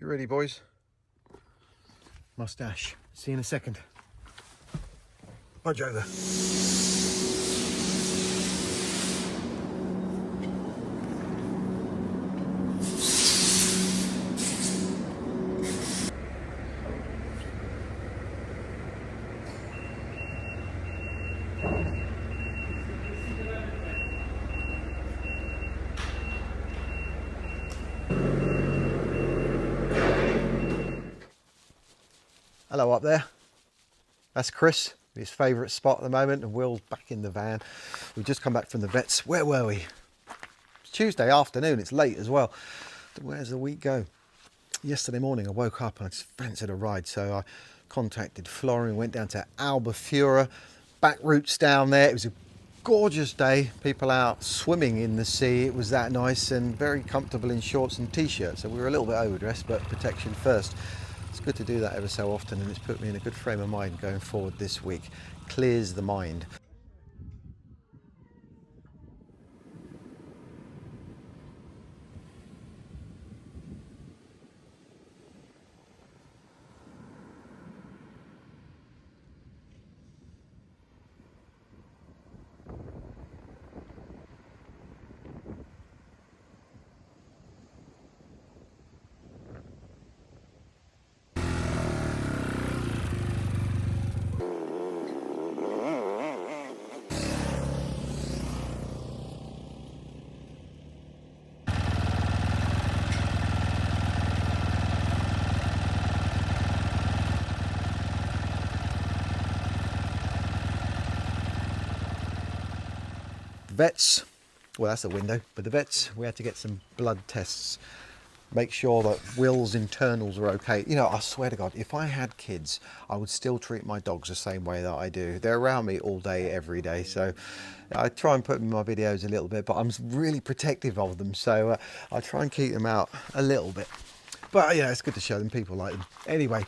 You ready, boys? Mustache. See you in a second. Budge over. Hello up there. That's Chris, his favourite spot at the moment, and Will's back in the van. We've just come back from the vets. Where were we? It's Tuesday afternoon, it's late as well. Where's the week go? Yesterday morning I woke up and I just fancied a ride, so I contacted Florian, went down to Albufeira, back routes down there. It was a gorgeous day, people out swimming in the sea. It was that nice and very comfortable in shorts and t-shirts, so we were a little bit overdressed, but protection first. It's good to do that ever so often, and it's put me in a good frame of mind going forward this week. Clears the mind. Vets, well, that's the window, but the vets, we had to get some blood tests, make sure that Will's internals are okay. You know, I swear to God, if I had kids, I would still treat my dogs the same way that I do. They're around me all day, every day, so I try and put them in my videos a little bit, but I'm really protective of them, so I try and keep them out a little bit. But yeah, it's good to show them, people like them. Anyway,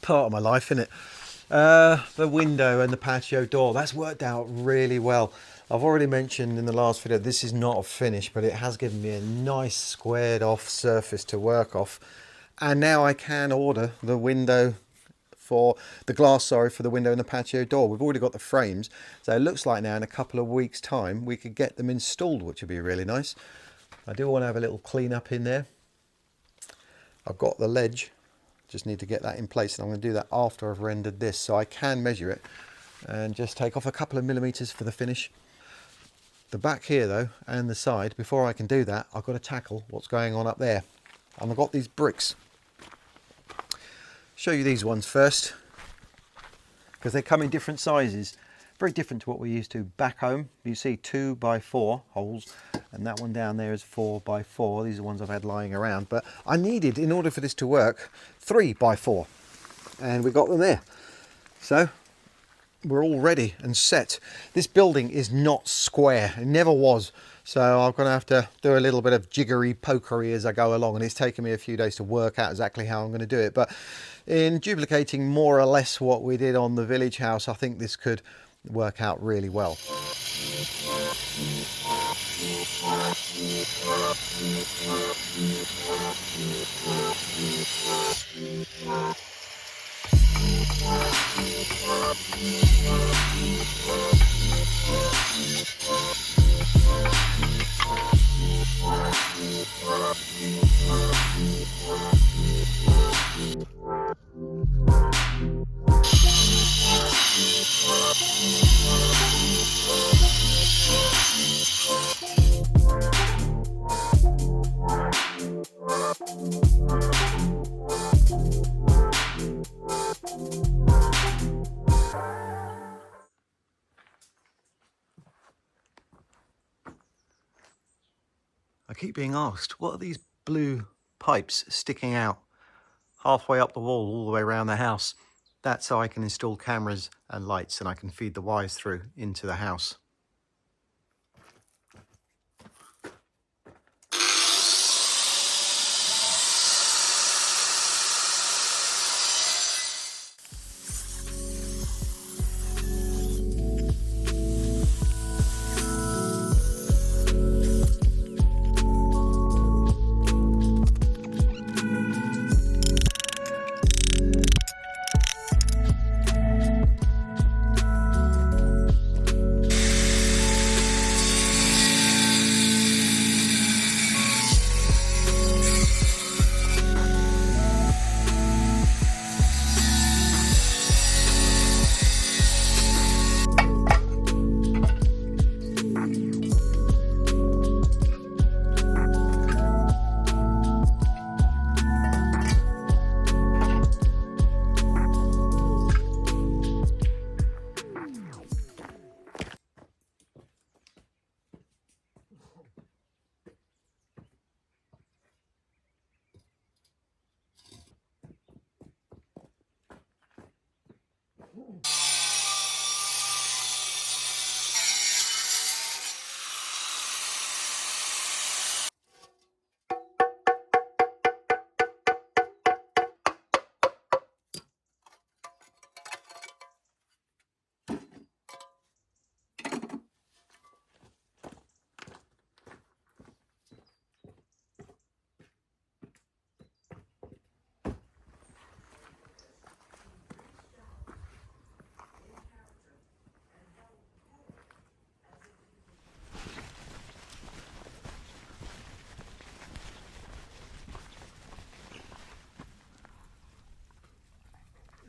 part of my life, innit? The window and the patio door, that's worked out really well. I've already mentioned in the last video, this is not a finish, but it has given me a nice squared off surface to work off. And now I can order the window for the glass, for the window and the patio door. We've already got the frames. So it looks like now in a couple of weeks time, we could get them installed, which would be really nice. I do want to have a little clean up in there. I've got the ledge, just need to get that in place, and I'm going to do that after I've rendered this, so I can measure it and just take off a couple of millimeters for the finish. The back here though, and the side, before I can do that, I've got to tackle what's going on up there. And I've got these bricks. Show you these ones first, because they come in different sizes. Very different to what we're used to back home. You see 2x4 holes, and that one down there is 4x4. These are ones I've had lying around, but I needed, in order for this to work, 3x4, and we got them there. So we're all ready and set. This building is not square, it never was, so I'm going to have to do a little bit of jiggery pokery as I go along, and it's taken me a few days to work out exactly how I'm going to do it, but in duplicating more or less what we did on the village house, I think this could work out really well. I keep being asked, what are these blue pipes sticking out halfway up the wall all the way around the house? That's so I can install cameras and lights, and I can feed the wires through into the house.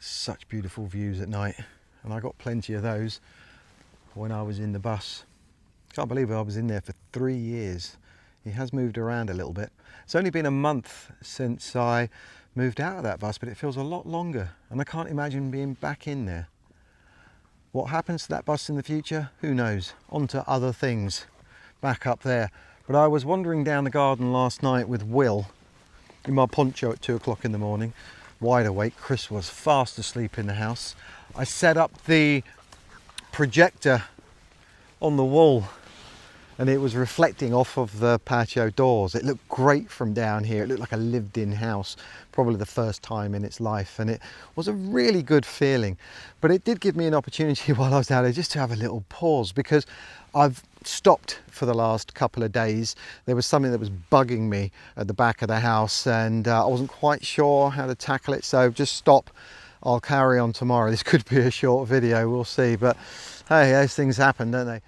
Such beautiful views at night, and I got plenty of those when I was in the bus. Can't believe I was in there for 3 years. He has moved around a little bit. It's only been a month since I moved out of that bus, but it feels a lot longer, and I can't imagine being back in there. What happens to that bus in the future? Who knows? On to other things back up there. But I was wandering down the garden last night with Will in my poncho at 2 o'clock in the morning, wide awake. Chris was fast asleep in the house. I set up the projector on the wall and it was reflecting off of the patio doors. It looked great from down here. It looked like a lived-in house, probably the first time in its life, and it was a really good feeling. But it did give me an opportunity while I was down there just to have a little pause, because I've stopped for the last couple of days. There was something that was bugging me at the back of the house, and I wasn't quite sure how to tackle it, so just stop. I'll carry on tomorrow. This could be a short video, we'll see, but hey, those things happen, don't they?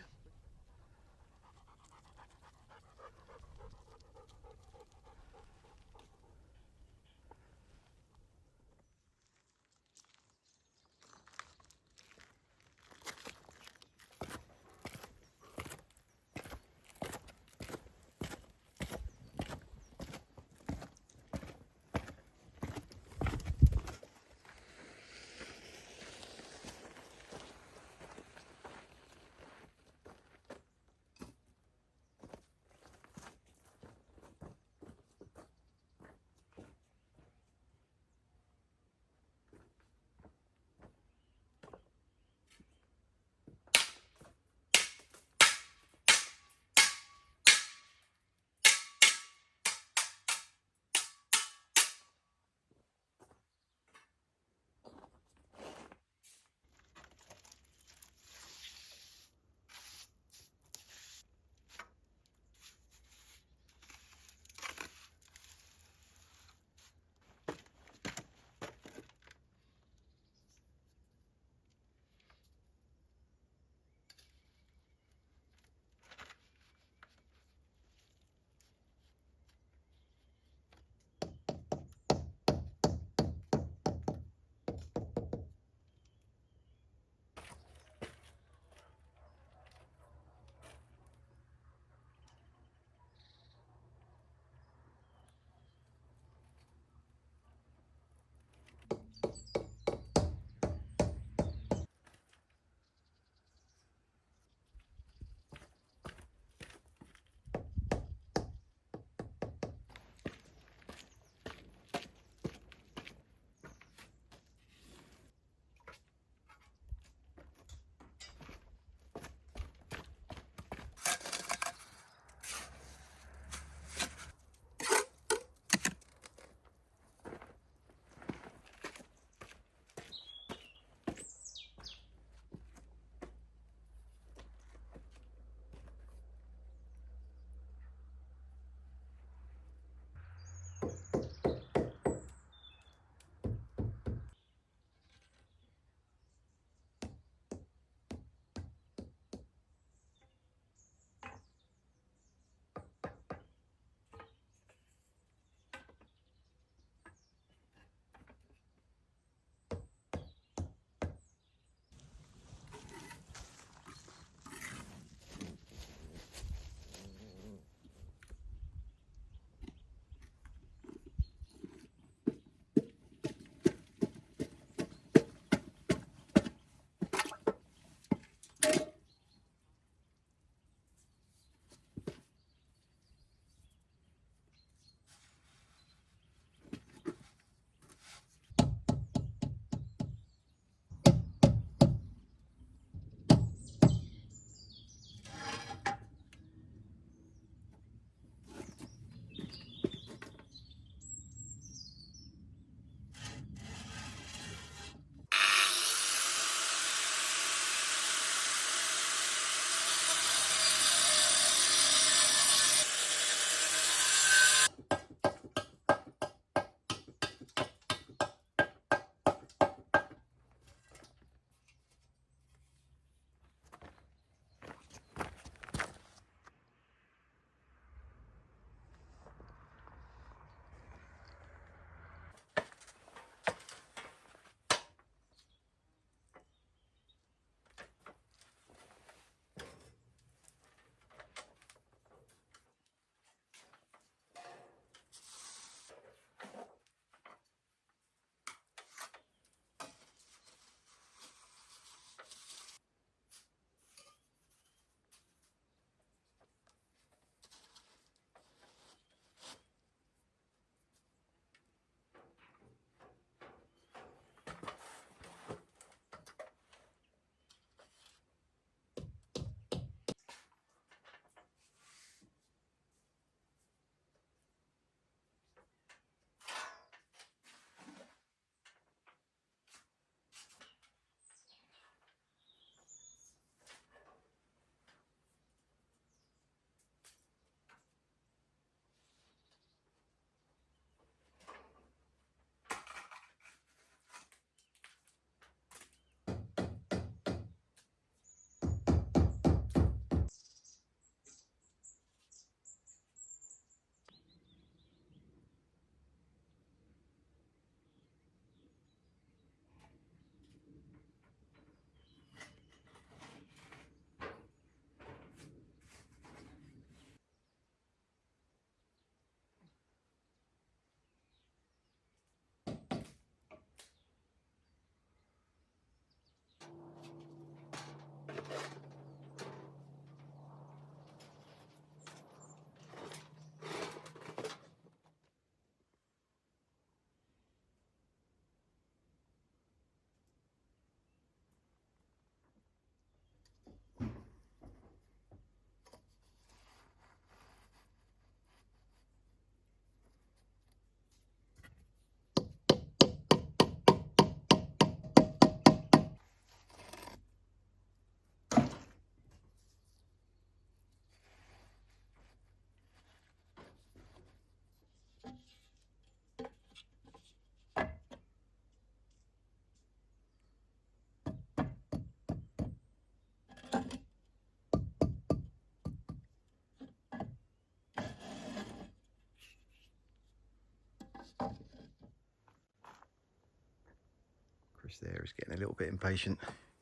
Chris there is getting a little bit impatient.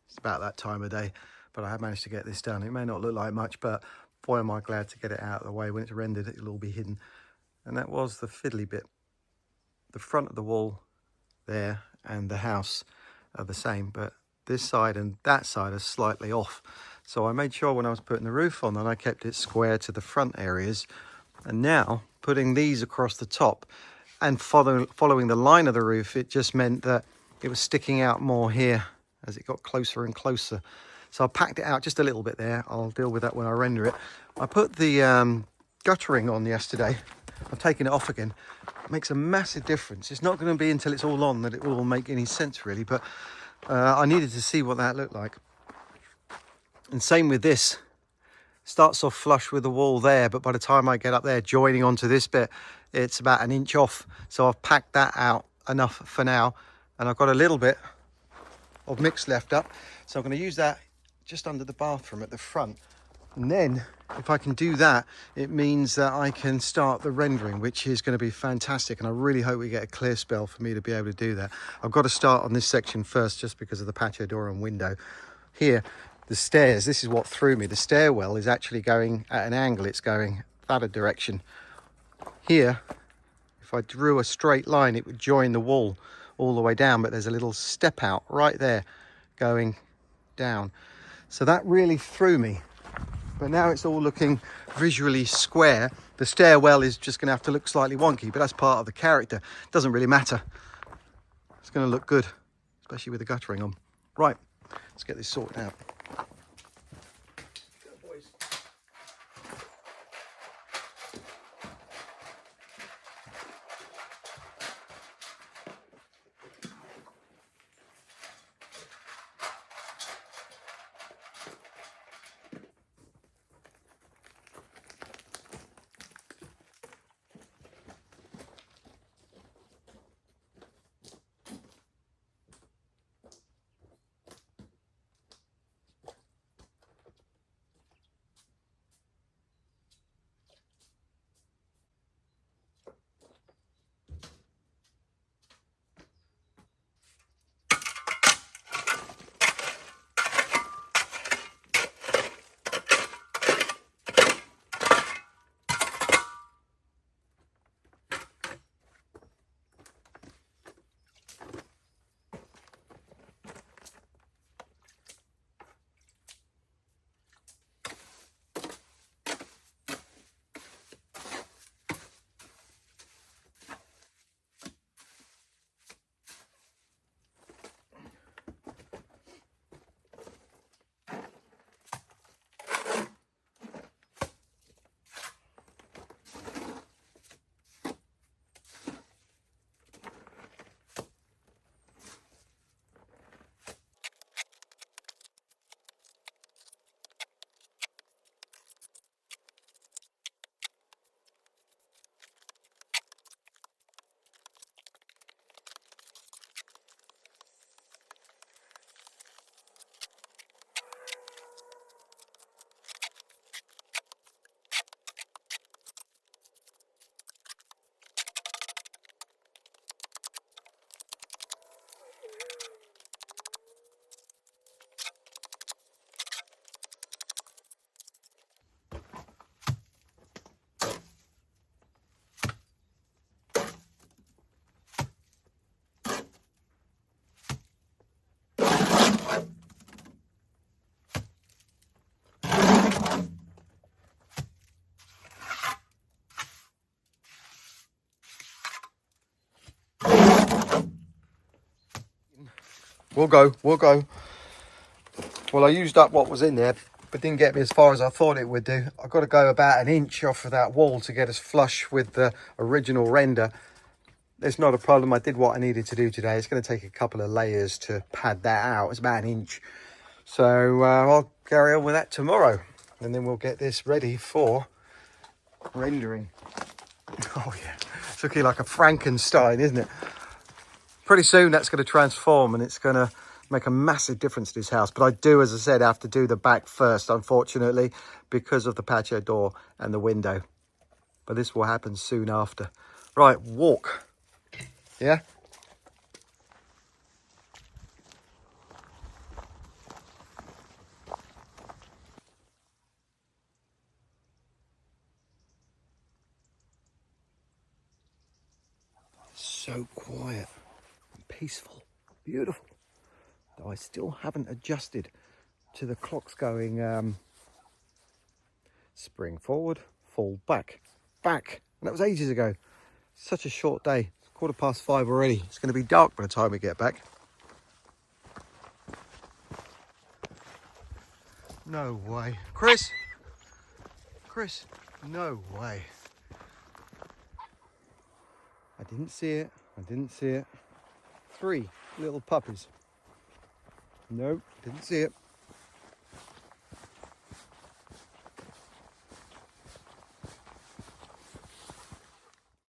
It's about that time of day, but I have managed to get this done. It may not look like much, but boy am I glad to get it out of the way. When it's rendered, it'll all be hidden. And that was the fiddly bit. The front of the wall there and the house are the same, but this side and that side are slightly off. So I made sure when I was putting the roof on that I kept it square to the front areas. And now putting these across the top and following the line of the roof, it just meant that it was sticking out more here as it got closer and closer. So I packed it out just a little bit there. I'll deal with that when I render it. I put the guttering on yesterday. I've taken it off again. It makes a massive difference. It's not going to be until it's all on that it will all make any sense really, but I needed to see what that looked like. And same with this. Starts off flush with the wall there, but by the time I get up there joining onto this bit, it's about an inch off. So I've packed that out enough for now, and I've got a little bit of mix left up, so I'm going to use that just under the bathroom at the front. And then if I can do that, it means that I can start the rendering, which is going to be fantastic, and I really hope we get a clear spell for me to be able to do that. I've got to start on this section first just because of the patio door and window. Here, the stairs, this is what threw me. The stairwell is actually going at an angle. It's going that direction. Here, if I drew a straight line, it would join the wall all the way down, but there's a little step out right there going down. So that really threw me. But now it's all looking visually square. The stairwell is just going to have to look slightly wonky, but that's part of the character. It doesn't really matter. It's going to look good, especially with the guttering on. Right, let's get this sorted out. We'll go. Well, I used up what was in there, but didn't get me as far as I thought it would do. I've got to go about an inch off of that wall to get us flush with the original render. It's not a problem. I did what I needed to do today. It's going to take a couple of layers to pad that out. It's about an inch. So I'll carry on with that tomorrow, and then we'll get this ready for rendering. Oh yeah, it's looking like a Frankenstein, isn't it? Pretty soon that's going to transform and it's going to make a massive difference to this house. But I do, as I said, have to do the back first, unfortunately, because of the patio door and the window. But this will happen soon after. Right, walk. Yeah? so quiet and peaceful, beautiful. Though I still haven't adjusted to the clocks going spring forward, fall back, back. And that was ages ago. Such a short day. It's 5:15 already. It's going to be dark by the time we get back. No way. Chris, no way. I didn't see it. 3 little puppies. Nope, didn't see it.